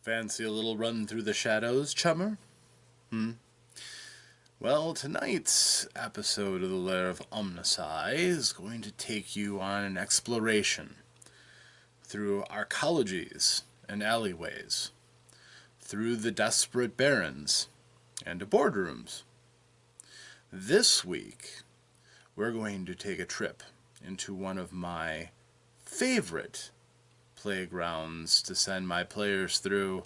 Fancy a little run through the shadows, chummer? Well, tonight's episode of the Lair of OmnusI is going to take you on an exploration through arcologies and alleyways, through the desperate barrens and boardrooms. This week, we're going to take a trip into one of my favorite playgrounds to send my players through,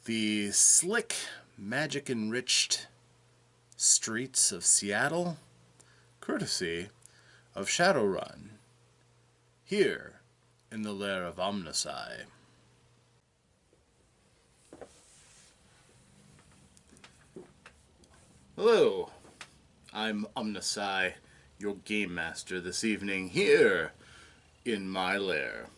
the slick, magic-enriched streets of Seattle, courtesy of Shadowrun, here in the Lair of OmnusI. Hello, I'm OmnusI, your game master this evening, here in my lair.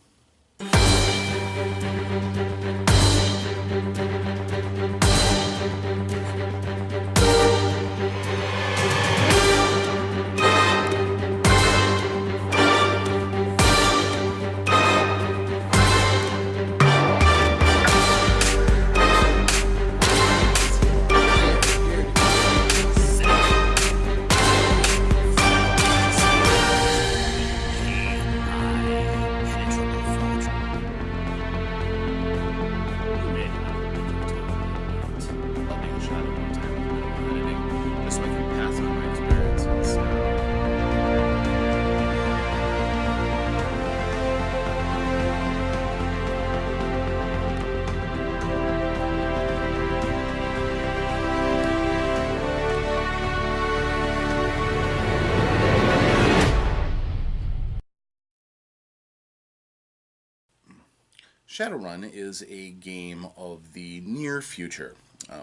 Shadowrun is a game of the near future.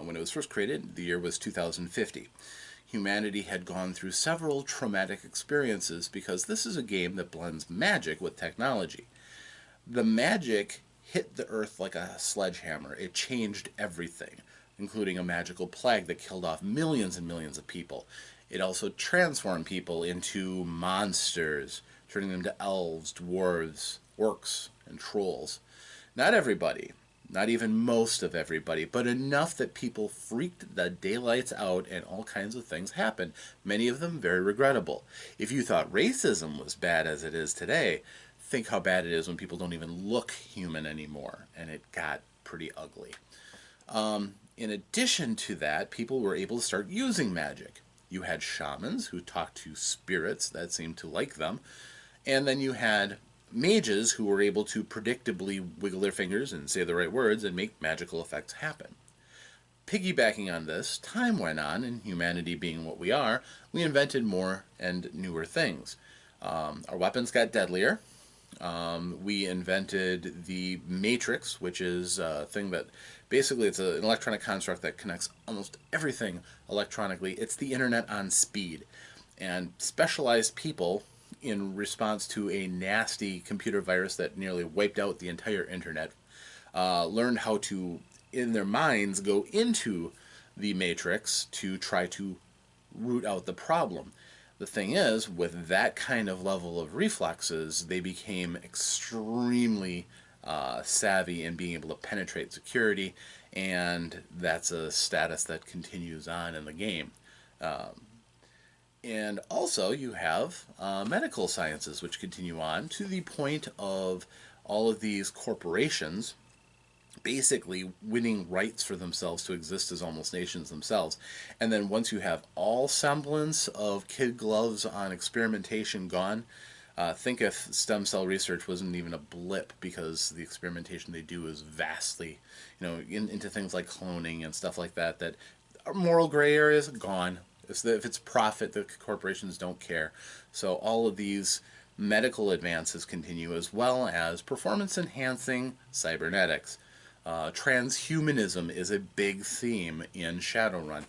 When it was first created, the year was 2050. Humanity had gone through several traumatic experiences because this is a game that blends magic with technology. The magic hit the earth like a sledgehammer. It changed everything, including a magical plague that killed off millions and millions of people. It also transformed people into monsters, turning them to elves, dwarves, orcs, and trolls. Not everybody, not even most of everybody, but enough that people freaked the daylights out and all kinds of things happened, many of them very regrettable. If you thought racism was bad as it is today, think how bad it is when people don't even look human anymore, and it got pretty ugly. In addition to that, people were able to start using magic. You had shamans who talked to spirits that seemed to like them, and then you had mages who were able to predictably wiggle their fingers and say the right words and make magical effects happen. Piggybacking on this, time went on, and humanity being what we are, we invented more and newer things. Our weapons got deadlier. We invented the Matrix, which is a thing that basically it's an electronic construct that connects almost everything electronically. It's the internet on speed. And specialized people, in response to a nasty computer virus that nearly wiped out the entire internet, learned how to, in their minds, go into the Matrix to try to root out the problem. The thing is, with that kind of level of reflexes, they became extremely savvy in being able to penetrate security, and that's a status that continues on in the game. And also you have medical sciences, which continue on to the point of all of these corporations basically winning rights for themselves to exist as almost nations themselves. And then once you have all semblance of kid gloves on experimentation gone, think if stem cell research wasn't even a blip, because the experimentation they do is vastly, into things like cloning and stuff like that, that are moral gray areas, gone. If it's profit, the corporations don't care. So all of these medical advances continue, as well as performance-enhancing cybernetics. Transhumanism is a big theme in Shadowrun.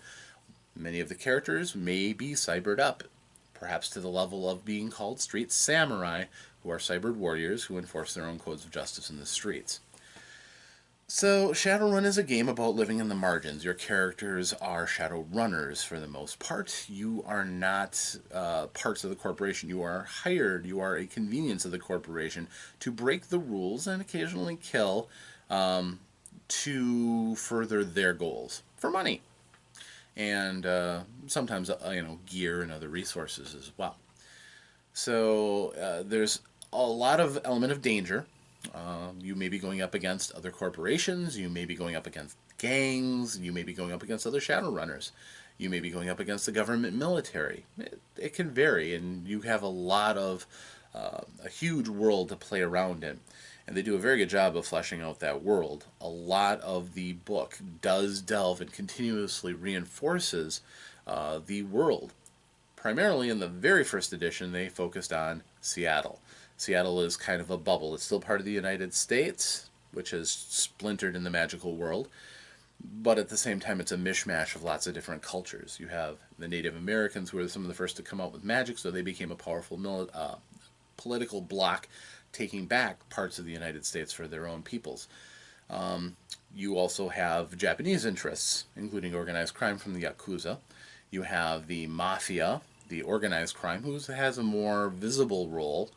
Many of the characters may be cybered up, perhaps to the level of being called street samurai, who are cybered warriors who enforce their own codes of justice in the streets. So, Shadowrun is a game about living in the margins. Your characters are Shadowrunners for the most part. You are not parts of the corporation. You are hired. You are a convenience of the corporation to break the rules and occasionally kill to further their goals for money, and sometimes gear and other resources as well. So there's a lot of element of danger. You may be going up against other corporations. You may be going up against gangs. You may be going up against other Shadowrunners. You may be going up against the government military. It can vary, and you have a huge world to play around in. And they do a very good job of fleshing out that world. A lot of the book does delve and continuously reinforces the world. Primarily in the very first edition, they focused on Seattle. Seattle is kind of a bubble. It's still part of the United States, which has splintered in the magical world, but at the same time, it's a mishmash of lots of different cultures. You have the Native Americans, who were some of the first to come out with magic, so they became a powerful political bloc, taking back parts of the United States for their own peoples. You also have Japanese interests, including organized crime from the Yakuza. You have the Mafia, the organized crime, who has a more visible role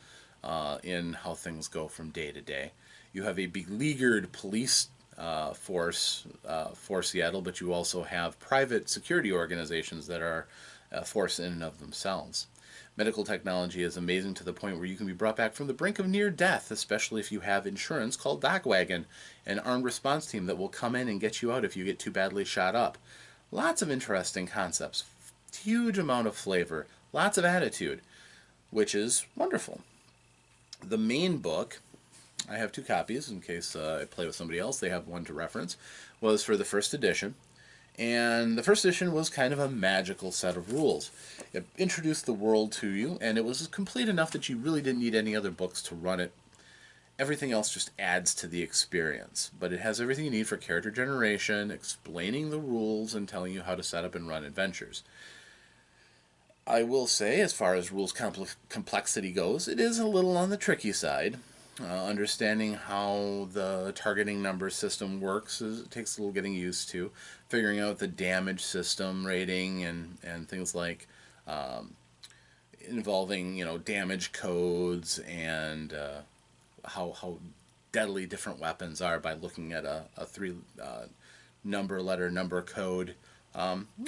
in how things go from day to day. You have a beleaguered police force for Seattle, but you also have private security organizations that are a force in and of themselves. Medical technology is amazing to the point where you can be brought back from the brink of near death, especially if you have insurance called Docwagon, an armed response team that will come in and get you out if you get too badly shot up. Lots of interesting concepts, huge amount of flavor, lots of attitude, which is wonderful. The main book, I have 2 copies in case I play with somebody else, they have one to reference, was for the first edition. And the first edition was kind of a magical set of rules. It introduced the world to you, and it was complete enough that you really didn't need any other books to run it. Everything else just adds to the experience. But it has everything you need for character generation, explaining the rules, and telling you how to set up and run adventures. I will say, as far as rules complexity goes, it is a little on the tricky side. Understanding how the targeting number system works it takes a little getting used to. Figuring out the damage system rating and things like involving damage codes and how deadly different weapons are by looking at a 3 number code.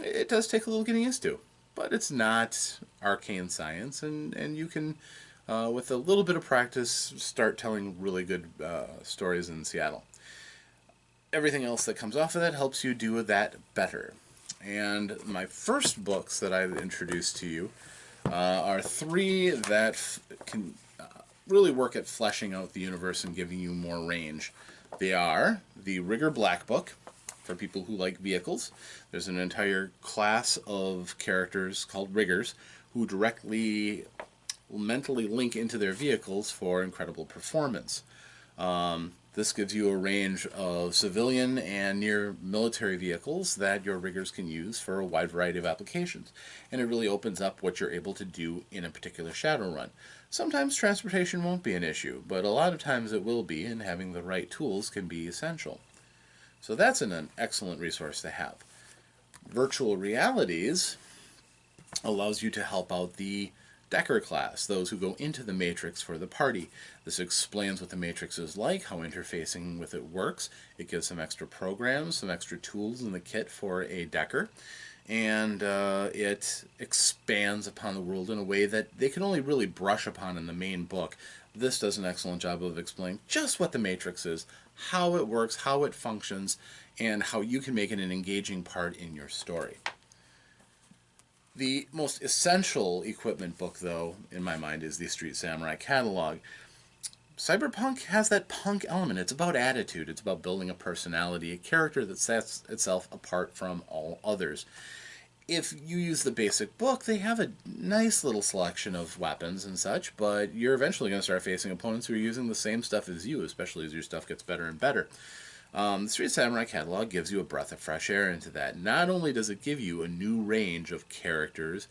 It does take a little getting used to, but it's not arcane science, and you can with a little bit of practice, start telling really good stories in Seattle. Everything else that comes off of that helps you do that better. And my first books that I've introduced to you are 3 that can really work at fleshing out the universe and giving you more range. They are the Rigger Black Book, for people who like vehicles. There's an entire class of characters called Riggers who directly will mentally link into their vehicles for incredible performance. This gives you a range of civilian and near military vehicles that your riggers can use for a wide variety of applications. And it really opens up what you're able to do in a particular Shadowrun. Sometimes transportation won't be an issue, but a lot of times it will be, and having the right tools can be essential. So that's an excellent resource to have. Virtual Realities allows you to help out the Decker class, those who go into the Matrix for the party. This explains what the Matrix is like, how interfacing with it works. It gives some extra programs, some extra tools in the kit for a Decker, and it expands upon the world in a way that they can only really brush upon in the main book. This does an excellent job of explaining just what the Matrix is, how it works, how it functions, and how you can make it an engaging part in your story. The most essential equipment book, though, in my mind, is the Street Samurai catalog. Cyberpunk has that punk element. It's about attitude. It's about building a personality, a character that sets itself apart from all others. If you use the basic book, they have a nice little selection of weapons and such, but you're eventually going to start facing opponents who are using the same stuff as you, especially as your stuff gets better and better. The Street Samurai catalog gives you a breath of fresh air into that. Not only does it give you a new range of characters,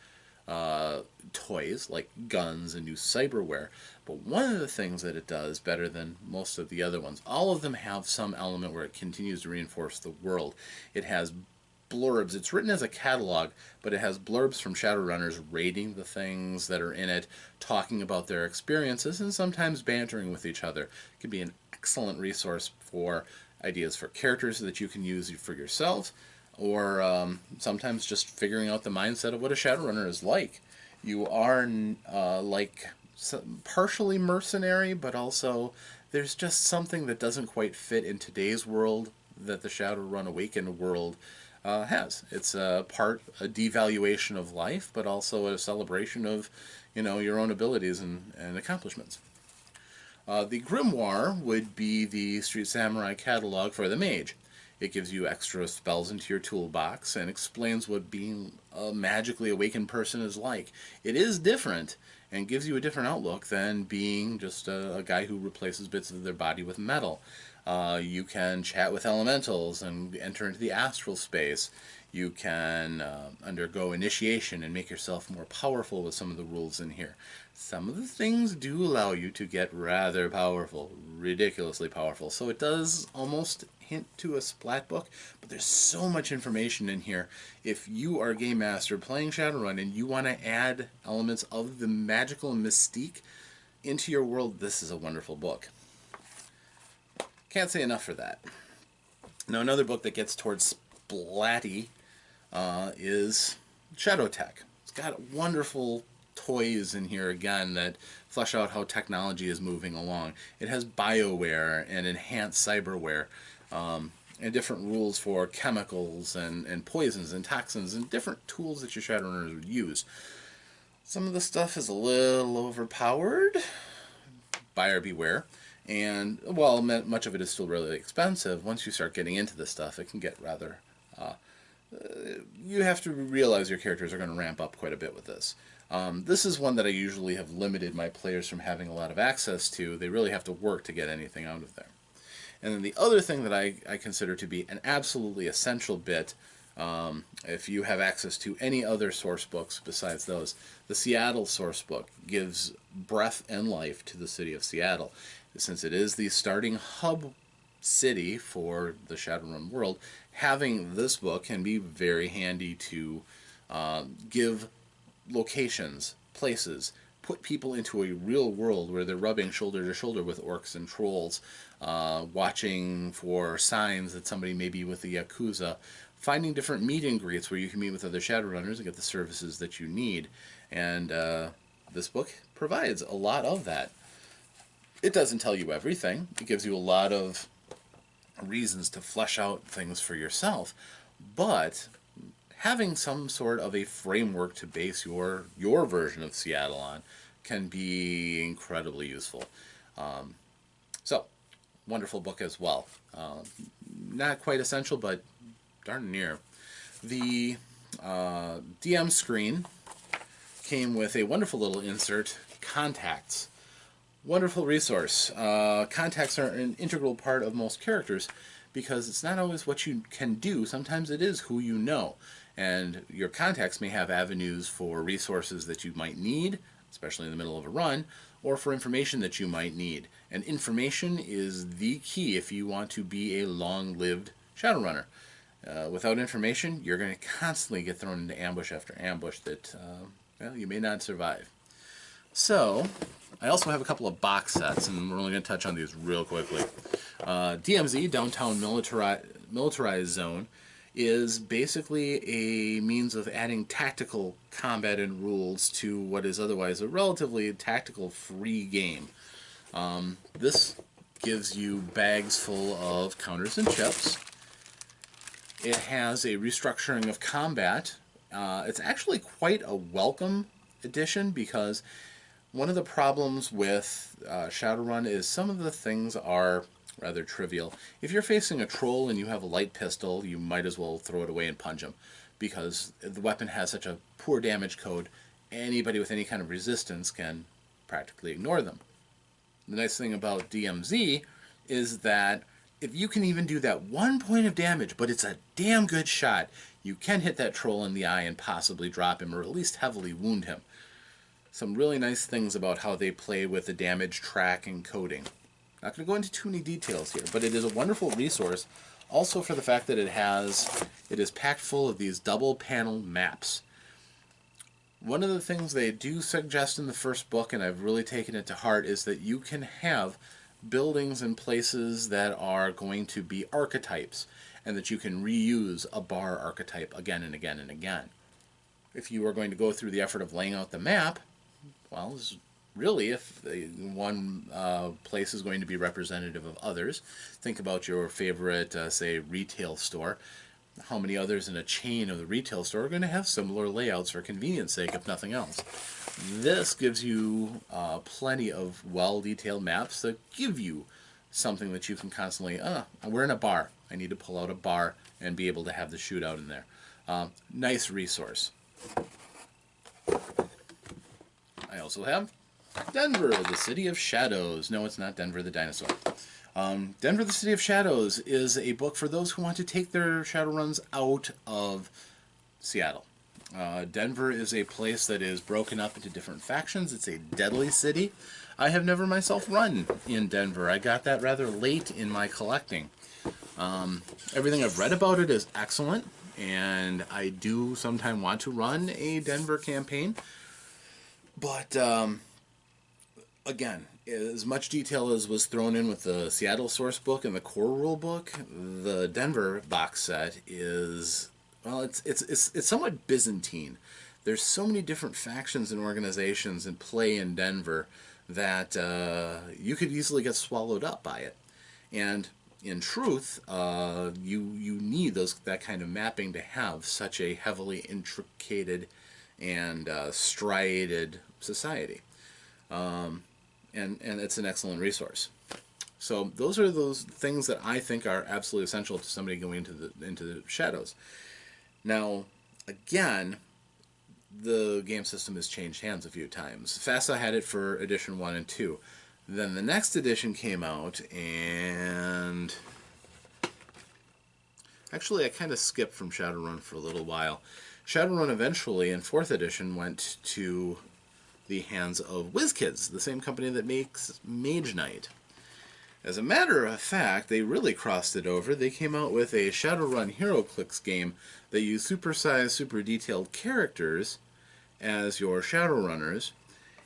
toys like guns and new cyberware, but one of the things that it does better than most of the other ones, all of them have some element where it continues to reinforce the world. It has blurbs. It's written as a catalog, but it has blurbs from Shadowrunners rating the things that are in it, talking about their experiences, and sometimes bantering with each other. It could be an excellent resource for ideas for characters that you can use for yourself, or sometimes just figuring out the mindset of what a Shadowrunner is like. You are like partially mercenary, but also there's just something that doesn't quite fit in today's world that the Shadowrun Awakened world has. It's a devaluation of life, but also a celebration of, your own abilities and accomplishments. The Grimoire would be the Street Samurai catalog for the mage. It gives you extra spells into your toolbox and explains what being a magically awakened person is like. It is different and gives you a different outlook than being just a guy who replaces bits of their body with metal. You can chat with elementals and enter into the astral space. You can undergo initiation and make yourself more powerful with some of the rules in here. Some of the things do allow you to get rather powerful, ridiculously powerful. So it does almost hint to a splat book, but there's so much information in here. If you are a game master playing Shadowrun and you want to add elements of the magical mystique into your world, this is a wonderful book. Can't say enough for that. Now, another book that gets towards splatty is Shadowtech. It's got wonderful toys in here again that flesh out how technology is moving along. It has bioware and enhanced cyberware, and different rules for chemicals and poisons and toxins and different tools that your Shadowrunners would use. Some of the stuff is a little overpowered, buyer beware, and while much of it is still really expensive, once you start getting into this stuff, it can get rather... you have to realize your characters are going to ramp up quite a bit with this. This is one that I usually have limited my players from having a lot of access to. They really have to work to get anything out of there. And then the other thing that I consider to be an absolutely essential bit, if you have access to any other source books besides those, the Seattle source book gives breath and life to the city of Seattle. Since it is the starting hub city for the Shadowrun world, having this book can be very handy to give locations, places, put people into a real world where they're rubbing shoulder to shoulder with orcs and trolls, watching for signs that somebody may be with the Yakuza, finding different meet and greets where you can meet with other Shadowrunners and get the services that you need. And this book provides a lot of that. It doesn't tell you everything. It gives you a lot of reasons to flesh out things for yourself, but having some sort of a framework to base your version of Seattle on can be incredibly useful. So, wonderful book as well. Not quite essential, but darn near. The DM screen came with a wonderful little insert, Contacts. Wonderful resource. Contacts are an integral part of most characters because it's not always what you can do. Sometimes it is who you know. And your contacts may have avenues for resources that you might need, especially in the middle of a run, or for information that you might need. And information is the key if you want to be a long-lived Shadowrunner. Without information, you're going to constantly get thrown into ambush after ambush that you may not survive. So, I also have a couple of box sets, and we're only going to touch on these real quickly. DMZ, Downtown Militarized Zone, is basically a means of adding tactical combat and rules to what is otherwise a relatively tactical-free game. This gives you bags full of counters and chips. It has a restructuring of combat. It's actually quite a welcome addition because one of the problems with Shadowrun is some of the things are rather trivial. If you're facing a troll and you have a light pistol, you might as well throw it away and punch him because the weapon has such a poor damage code, anybody with any kind of resistance can practically ignore them. The nice thing about DMZ is that if you can even do that 1 point of damage, but it's a damn good shot, you can hit that troll in the eye and possibly drop him or at least heavily wound him. Some really nice things about how they play with the damage track and coding. Not going to go into too many details here, but it is a wonderful resource. Also for the fact that it is packed full of these double panel maps. One of the things they do suggest in the first book, and I've really taken it to heart, is that you can have buildings and places that are going to be archetypes, and that you can reuse a bar archetype again and again and again. If you are going to go through the effort of laying out the map, well, really, if one place is going to be representative of others, think about your favorite, say, retail store. How many others in a chain of the retail store are going to have similar layouts for convenience sake, if nothing else? This gives you plenty of well-detailed maps that give you something that you can constantly, we're in a bar. I need to pull out a bar and be able to have the shootout in there. Nice resource. I also have Denver, the City of Shadows. No, it's not Denver the dinosaur. Denver, the City of Shadows is a book for those who want to take their Shadowruns out of Seattle. Denver is a place that is broken up into different factions. It's a deadly city. I have never myself run in Denver. I got that rather late in my collecting. Everything I've read about it is excellent, and I do sometimes want to run a Denver campaign. But, again, as much detail as was thrown in with the Seattle source book and the core rule book, the Denver box set is, well, it's somewhat Byzantine. There's so many different factions and organizations in play in Denver that you could easily get swallowed up by it. And in truth, you need that kind of mapping to have such a heavily intricated and striated society. And it's an excellent resource. So those are those things that I think are absolutely essential to somebody going into the Shadows. Now, again, the game system has changed hands a few times. FASA had it for edition 1 and 2. Then the next edition came out, and actually I kind of skipped from Shadowrun for a little while. Shadowrun eventually, in 4th edition, went to the hands of WizKids, the same company that makes Mage Knight. As a matter of fact, they really crossed it over. They came out with a Shadowrun HeroClix game that used supersized, super detailed characters as your Shadowrunners,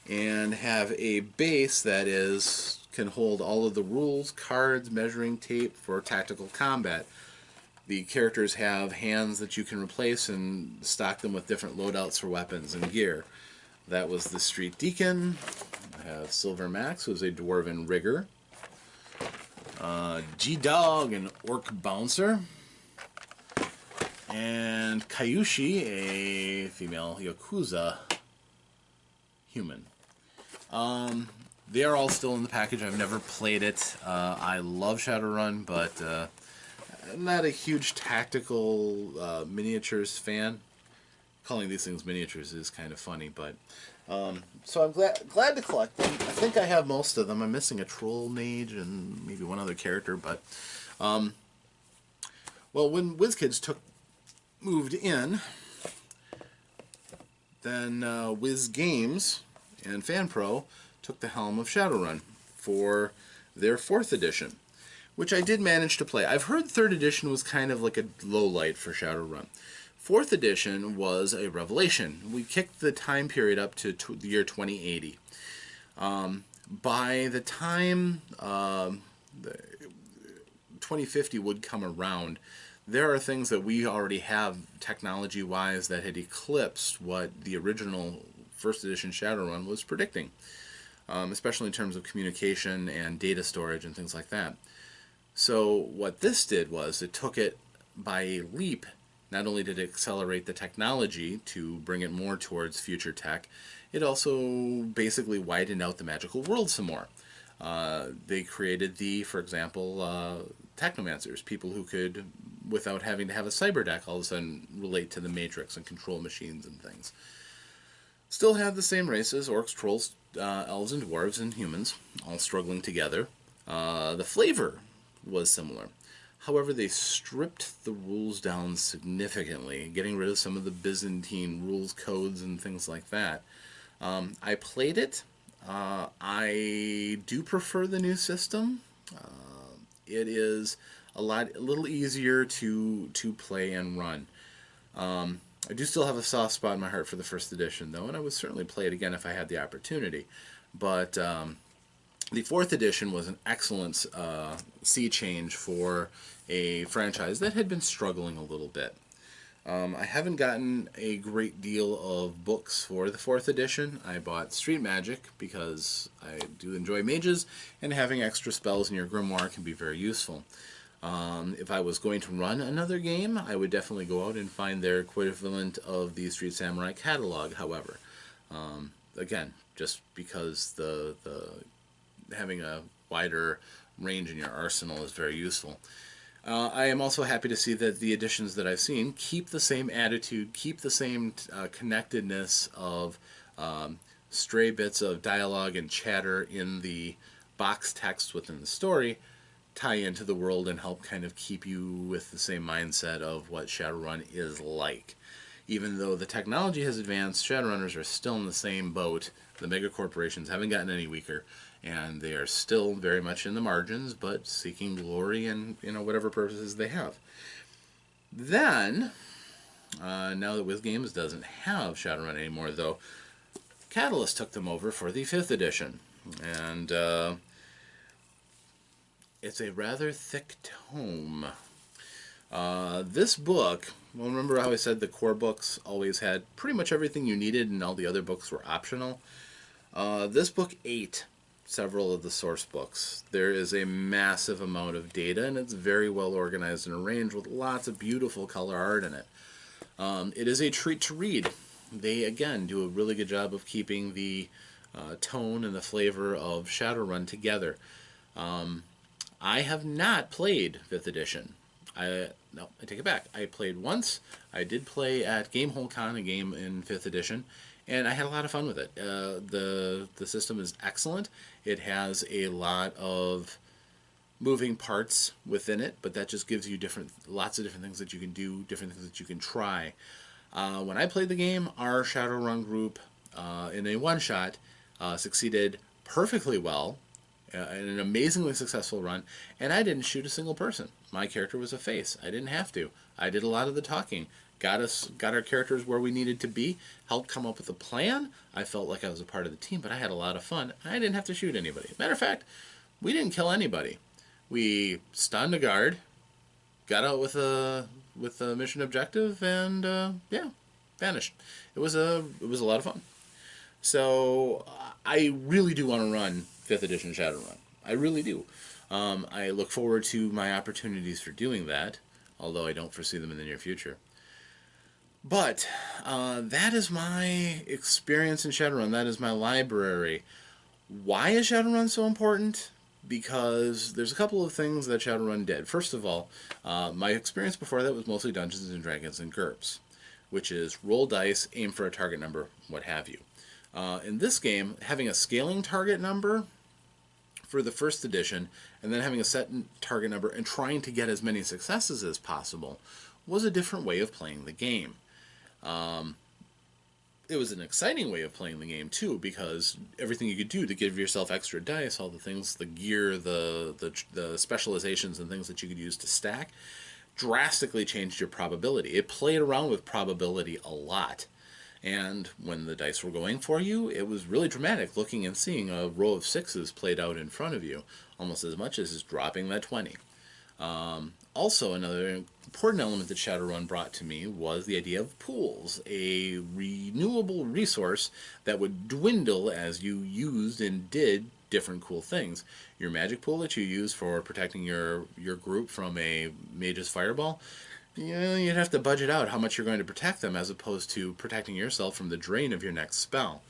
and have a base that can hold all of the rules, cards, measuring tape for tactical combat. The characters have hands that you can replace and stock them with different loadouts for weapons and gear. That was the Street Deacon. I have Silver Max, who's a Dwarven Rigger. G-Dog, an Orc Bouncer. And Kayushi, a female Yakuza human. They are all still in the package. I've never played it. I love Shadowrun, but I'm not a huge tactical miniatures fan. Calling these things miniatures is kind of funny, but so I'm glad to collect them. I think I have most of them. I'm missing a troll mage and maybe one other character, but well, when WizKids moved in, then Wiz Games and FanPro took the helm of Shadowrun for their 4th edition, which I did manage to play. I've heard 3rd edition was kind of like a low light for Shadowrun. 4th edition was a revelation. We kicked the time period up to the year 2080. By the time 2050 would come around, there are things that we already have technology-wise that had eclipsed what the original 1st edition Shadowrun was predicting, especially in terms of communication and data storage and things like that. So what this did was it took it by a leap. Not only did it accelerate the technology to bring it more towards future tech, it also basically widened out the magical world some more. They created for example, technomancers, people who could, without having to have a cyber deck, all of a sudden relate to the Matrix and control machines and things. Still have the same races, orcs, trolls, elves and dwarves and humans, all struggling together. The flavor was similar. However, they stripped the rules down significantly, getting rid of some of the Byzantine rules, codes, and things like that. I played it. I do prefer the new system. It is a little easier to play and run. I do still have a soft spot in my heart for the 1st edition, though, and I would certainly play it again if I had the opportunity. But The fourth edition was an excellent sea change for a franchise that had been struggling a little bit. I haven't gotten a great deal of books for the fourth edition. I bought Street Magic because I do enjoy mages, and having extra spells in your grimoire can be very useful. If I was going to run another game, I would definitely go out and find their equivalent of the Street Samurai catalog, however. Again, just because the having a wider range in your arsenal is very useful. I am also happy to see that the editions that I've seen keep the same attitude, keep the same connectedness of stray bits of dialogue and chatter in the box text within the story, tie into the world and help kind of keep you with the same mindset of what Shadowrun is like. Even though the technology has advanced, Shadowrunners are still in the same boat. The mega corporations haven't gotten any weaker, and they are still very much in the margins, but seeking glory and whatever purposes they have. Then, now that WizGames doesn't have Shadowrun anymore, though, Catalyst took them over for the 5th edition, and it's a rather thick tome. This book, well, remember how I said the core books always had pretty much everything you needed and all the other books were optional? This book ate several of the source books. There is a massive amount of data, and it's very well organized and arranged with lots of beautiful color art in it. It is a treat to read. They, again, do a really good job of keeping the tone and the flavor of Shadowrun together. I have not played 5th edition. No, I take it back. I played once. I did play at Gamehole Con, a game in 5th edition, and I had a lot of fun with it. The system is excellent. It has a lot of moving parts within it, but that just gives you lots of different things that you can do, different things that you can try. When I played the game, our Shadowrun group in a one-shot succeeded perfectly well in an amazingly successful run, and I didn't shoot a single person. My character was a face. I didn't have to. I did a lot of the talking. Got our characters where we needed to be, helped come up with a plan. I felt like I was a part of the team, but I had a lot of fun. I didn't have to shoot anybody. Matter of fact, we didn't kill anybody. We stunned a guard, got out with a mission objective, and yeah, vanished. It was a lot of fun. So I really do want to run 5th edition Shadowrun. I really do. I look forward to my opportunities for doing that, although I don't foresee them in the near future. But that is my experience in Shadowrun. That is my library. Why is Shadowrun so important? Because there's a couple of things that Shadowrun did. First of all, my experience before that was mostly Dungeons and Dragons and GURPS, which is roll dice, aim for a target number, what have you. In this game, having a scaling target number for the 1st edition, and then having a set target number and trying to get as many successes as possible was a different way of playing the game. It was an exciting way of playing the game too, because everything you could do to give yourself extra dice, all the things, the gear, the specializations and things that you could use to stack, drastically changed your probability. It played around with probability a lot. And when the dice were going for you, it was really dramatic looking and seeing a row of 6s played out in front of you, almost as much as dropping that 20. Also, another important element that Shadowrun brought to me was the idea of pools, a renewable resource that would dwindle as you used and did different cool things. Your magic pool that you use for protecting your group from a mage's fireball, you'd have to budget out how much you're going to protect them as opposed to protecting yourself from the drain of your next spell.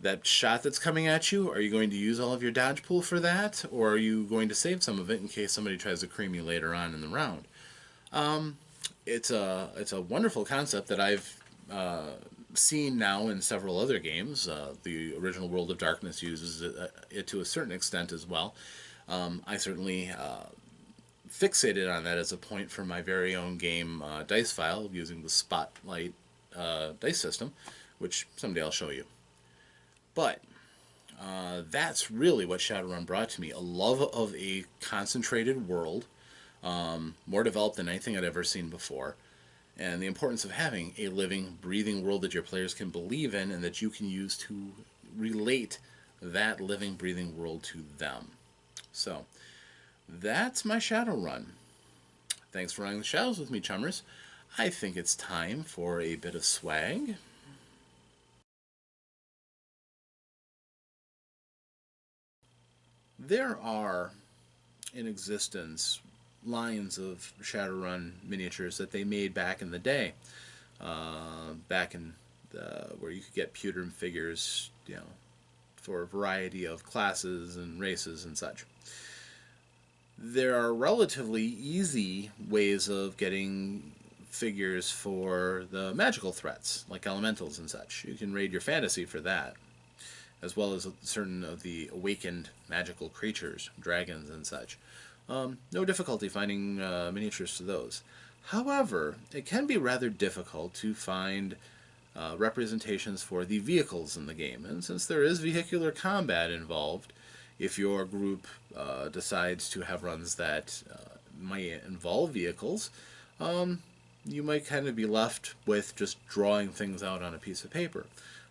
That shot that's coming at you, are you going to use all of your dodge pool for that, or are you going to save some of it in case somebody tries to cream you later on in the round? It's a wonderful concept that I've seen now in several other games. The original World of Darkness uses it to a certain extent as well. I certainly fixated on that as a point for my very own game dice file using the Spotlight dice system, which someday I'll show you. But that's really what Shadowrun brought to me, a love of a concentrated world, more developed than anything I'd ever seen before, and the importance of having a living, breathing world that your players can believe in and that you can use to relate that living, breathing world to them. So, that's my Shadowrun. Thanks for running the shadows with me, chummers. I think it's time for a bit of swag. There are in existence lines of Shadowrun miniatures that they made back in the day, back in where you could get pewter figures, for a variety of classes and races and such. There are relatively easy ways of getting figures for the magical threats, like elementals and such. You can raid your fantasy for that, as well as certain of the awakened magical creatures, dragons and such. No difficulty finding miniatures for those. However, it can be rather difficult to find representations for the vehicles in the game. And since there is vehicular combat involved, if your group decides to have runs that might involve vehicles, you might kind of be left with just drawing things out on a piece of paper.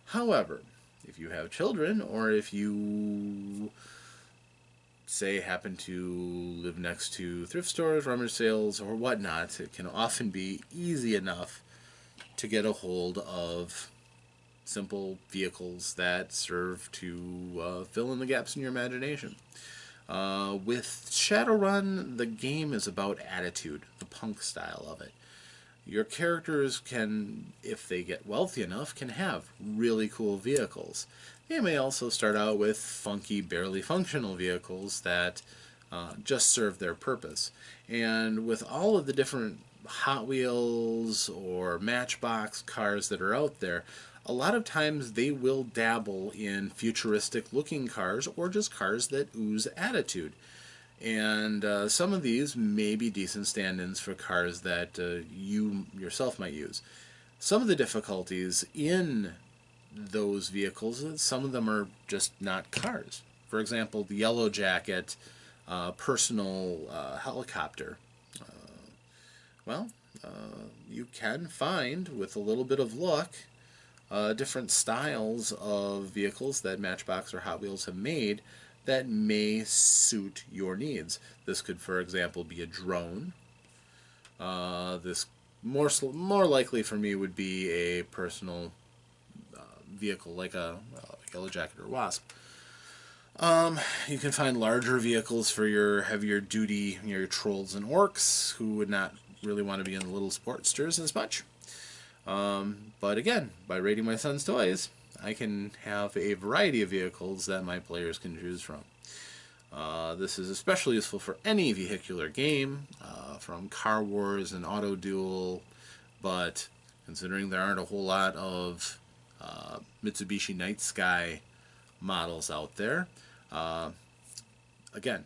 However, if you have children, or if you, say, happen to live next to thrift stores, rummage sales, or whatnot, it can often be easy enough to get a hold of simple vehicles that serve to fill in the gaps in your imagination. With Shadowrun, the game is about attitude, the punk style of it. Your characters can, if they get wealthy enough, can have really cool vehicles. They may also start out with funky, barely functional vehicles that just serve their purpose. And with all of the different Hot Wheels or Matchbox cars that are out there, a lot of times they will dabble in futuristic looking cars or just cars that ooze attitude. And some of these may be decent stand-ins for cars that you yourself might use. Some of the difficulties in those vehicles, some of them are just not cars. For example, the Yellow Jacket personal helicopter. You can find, with a little bit of luck, different styles of vehicles that Matchbox or Hot Wheels have made that may suit your needs. This could, for example, be a drone. This more likely for me would be a personal vehicle like a Yellow Jacket or Wasp. You can find larger vehicles for your heavier duty, your trolls and orcs who would not really want to be in the little sportsters as much. But again, by raiding my son's toys, I can have a variety of vehicles that my players can choose from. This is especially useful for any vehicular game, from Car Wars and Auto Duel, but considering there aren't a whole lot of Mitsubishi Night Sky models out there, again,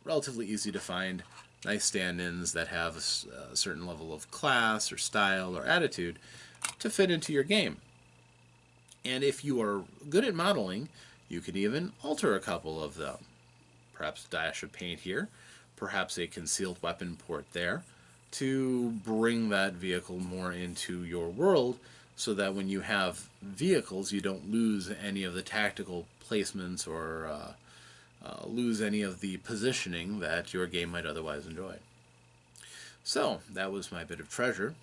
relatively easy to find nice stand-ins that have a certain level of class or style or attitude to fit into your game. And if you are good at modeling, you can even alter a couple of them. Perhaps a dash of paint here, perhaps a concealed weapon port there, to bring that vehicle more into your world, so that when you have vehicles, you don't lose any of the tactical placements or lose any of the positioning that your game might otherwise enjoy. So, that was my bit of treasure.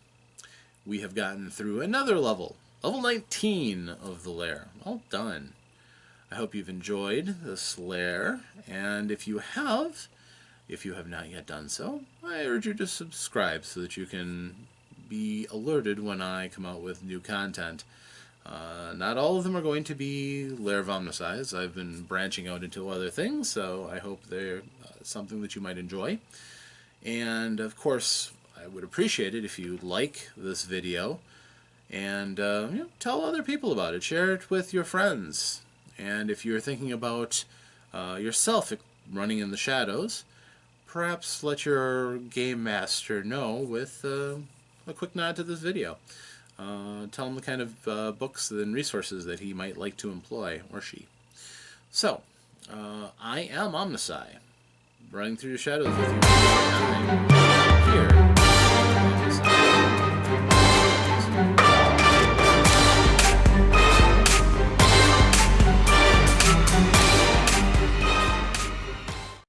We have gotten through another level. Level 19 of the Lair. Well done. I hope you've enjoyed this Lair, and if you have not yet done so, I urge you to subscribe so that you can be alerted when I come out with new content. Not all of them are going to be Lair of OmnusI. I've been branching out into other things, so I hope they're something that you might enjoy. And of course, I would appreciate it if you like this video and tell other people about it. Share it with your friends. And if you're thinking about yourself running in the shadows, perhaps let your game master know with a quick nod to this video. Tell him the kind of books and resources that he might like to employ, or she. So, I am OmnusI, running through the shadows with you here